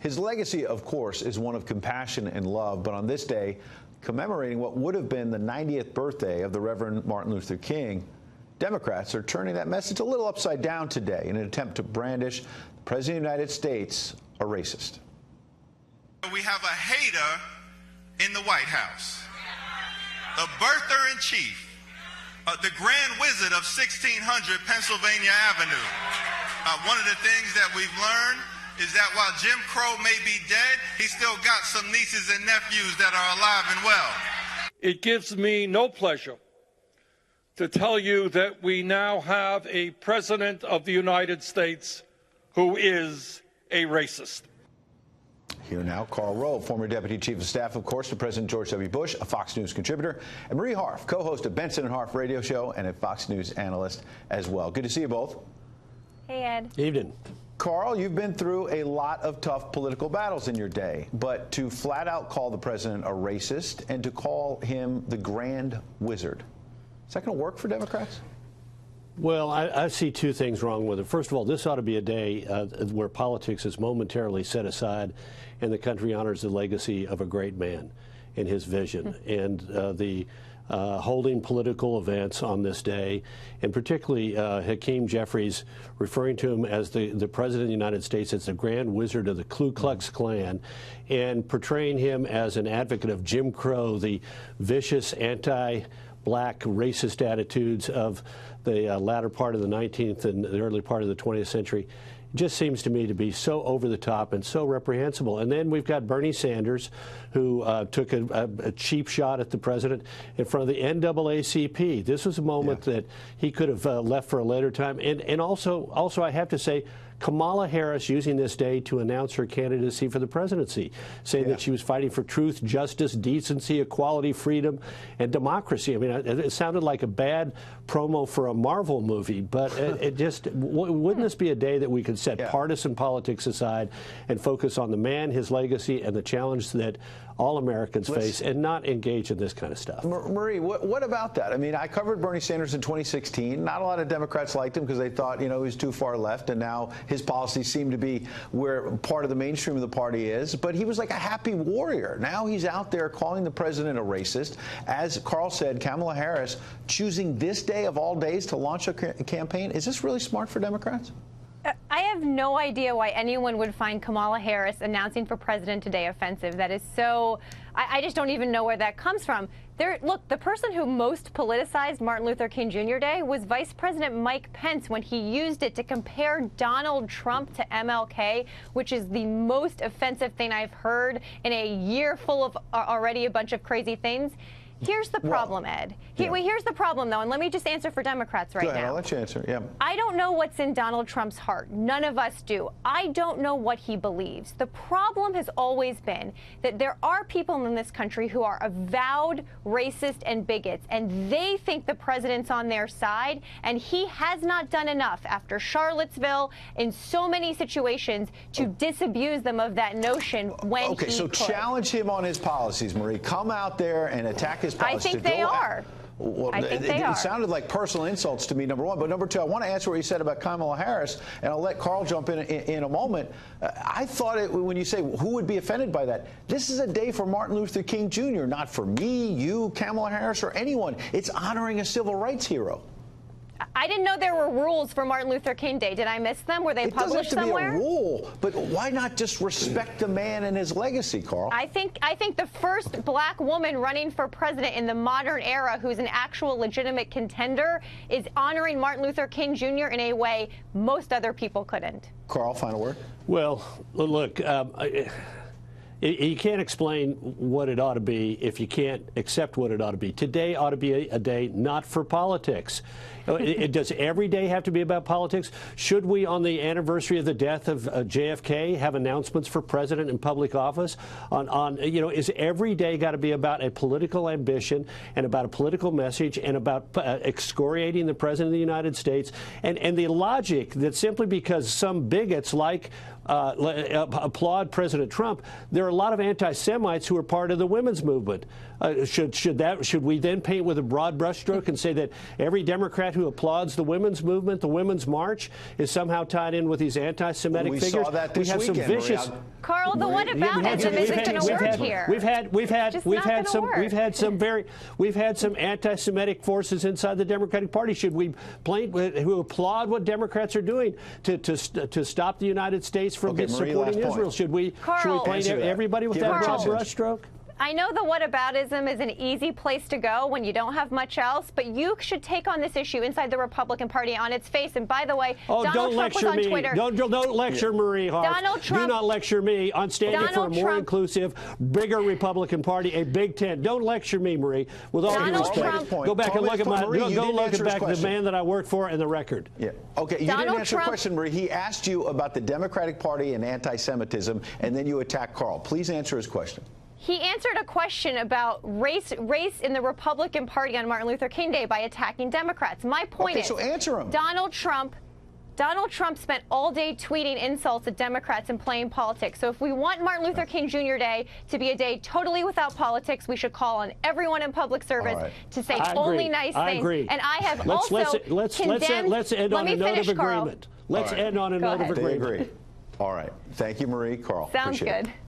His legacy, of course, is one of compassion and love, but on this day, commemorating what would have been the 90th birthday of the Reverend Martin Luther King, Democrats are turning that message a little upside down today in an attempt to brandish the President of the United States a racist. We have a hater in the White House, the birther-in-chief, the Grand Wizard of 1600 Pennsylvania Avenue. One of the things that we've learned is that while Jim Crow may be dead, he's still got some nieces and nephews that are alive and well. It gives me no pleasure to tell you that we now have a President of the United States who is a racist. Here now, Karl Rove, former Deputy Chief of Staff, of course, to President George W. Bush, a Fox News contributor, and Marie Harf, co-host of Benson and Harf radio show and a Fox News analyst as well. Good to see you both. Hey, Ed. Evening. Karl, you've been through a lot of tough political battles in your day, but to flat out call the president a racist and to call him the Grand Wizard, is that going to work for Democrats? Well, I see two things wrong with it. First of all, this ought to be a day where politics is momentarily set aside and the country honors the legacy of a great man and his vision. And the holding political events on this day, and particularly Hakeem Jeffries referring to him as the President of the United States as the Grand Wizard of the Ku Klux Klan, and portraying him as an advocate of Jim Crow, the vicious anti-black racist attitudes of the latter part of the 19th and the early part of the 20th century. Just seems to me to be so over the top and so reprehensible. And then we've got Bernie Sanders, who took a cheap shot at the president in front of the NAACP. This was a moment that he could have left for a later time. And also I have to say, Kamala Harris using this day to announce her candidacy for the presidency, saying that she was fighting for truth, justice, decency, equality, freedom, and democracy. I mean, it sounded like a bad promo for a Marvel movie, but it just, wouldn't this be a day that we could set partisan politics aside and focus on the man, his legacy, and the challenge that all Americans face, and not engage in this kind of stuff? Marie, what about that? I mean, I covered Bernie Sanders in 2016. Not a lot of Democrats liked him because they thought, you know, he was too far left, and now his policies seem to be where part of the mainstream of the party is. But he was like a happy warrior. Now he's out there calling the president a racist. As Karl said, Kamala Harris choosing this day of all days to launch a campaign. Is this really smart for Democrats? I have no idea why anyone would find Kamala Harris announcing for president today offensive. That is so, I just don't even know where that comes from. Look, the person who most politicized Martin Luther King Jr. Day was Vice President Mike Pence when he used it to compare Donald Trump to MLK, which is the most offensive thing I've heard in a year full of already a bunch of crazy things. Here's the problem, Ed. Here's the problem, though, and let me just answer for Democrats right now. Go ahead, I'll let you answer. I don't know what's in Donald Trump's heart. None of us do. I don't know what he believes. The problem has always been that there are people in this country who are avowed racist and bigots, and they think the president's on their side, and he has not done enough after Charlottesville in so many situations to disabuse them of that notion when he so could. Challenge him on his policies, Marie. Come out there and attack his policies. I think they are. Well, I think they are. It sounded like personal insults to me, number one. But number two, I want to answer what you said about Kamala Harris, and I'll let Karl jump in a moment. I thought when you say who would be offended by that, this is a day for Martin Luther King Jr., not for me, you, Kamala Harris, or anyone. It's honoring a civil rights hero. I didn't know there were rules for Martin Luther King Day. Did I miss them? Were they published somewhere? It doesn't have to be a rule, but why not just respect the man and his legacy, Karl? I think the first black woman running for president in the modern era who's an actual legitimate contender is honoring Martin Luther King Jr. in a way most other people couldn't. Karl, final word? Well, look, you can't explain what it ought to be if you can't accept what it ought to be. Today ought to be a day not for politics. Does every day have to be about politics? Should we, on the anniversary of the death of JFK, have announcements for president in public office? Is every day got to be about a political ambition and about a political message and about excoriating the president of the United States? And the logic that simply because some bigots applaud President Trump, there are a lot of anti-Semites who are part of the women's movement. Should we then paint with a broad brushstroke and say that every Democrat who applauds the women's movement, the women's march, is somehow tied in with these anti-Semitic We figures. saw that this we have weekend, some vicious. Maria. Carl, the what aboutism isn't going to work here. We've had some anti-Semitic forces inside the Democratic Party. Should we blame who applaud what Democrats are doing to stop the United States from Okay, Marie, supporting last Israel? point. Should we blame everybody with Give that her broad a chance. brushstroke? I know the whataboutism is an easy place to go when you don't have much else, but you should take on this issue inside the Republican Party on its face. And by the way, Donald Trump was on Twitter. Don't lecture Marie Harf. Donald Trump, do not lecture me on standing for a more inclusive, bigger Republican Party, a Big Tent. Don't lecture me, Marie. With all due respect, go back and look at the man that I work for and the record. Yeah. Okay. You didn't answer the question, Marie. He asked you about the Democratic Party and anti-Semitism, and then you attacked Karl. Please answer his question. He answered a question about race in the Republican Party on Martin Luther King Day by attacking Democrats. My point is, so answer him. Donald Trump spent all day tweeting insults at Democrats and playing politics. So if we want Martin Luther King Jr. Day to be a day totally without politics, we should call on everyone in public service to say only nice things. I agree. And I have let's end on a note of agreement. Let's end on a note of agreement. They agree. All right. Thank you, Marie. Karl. Sounds Appreciate good. it.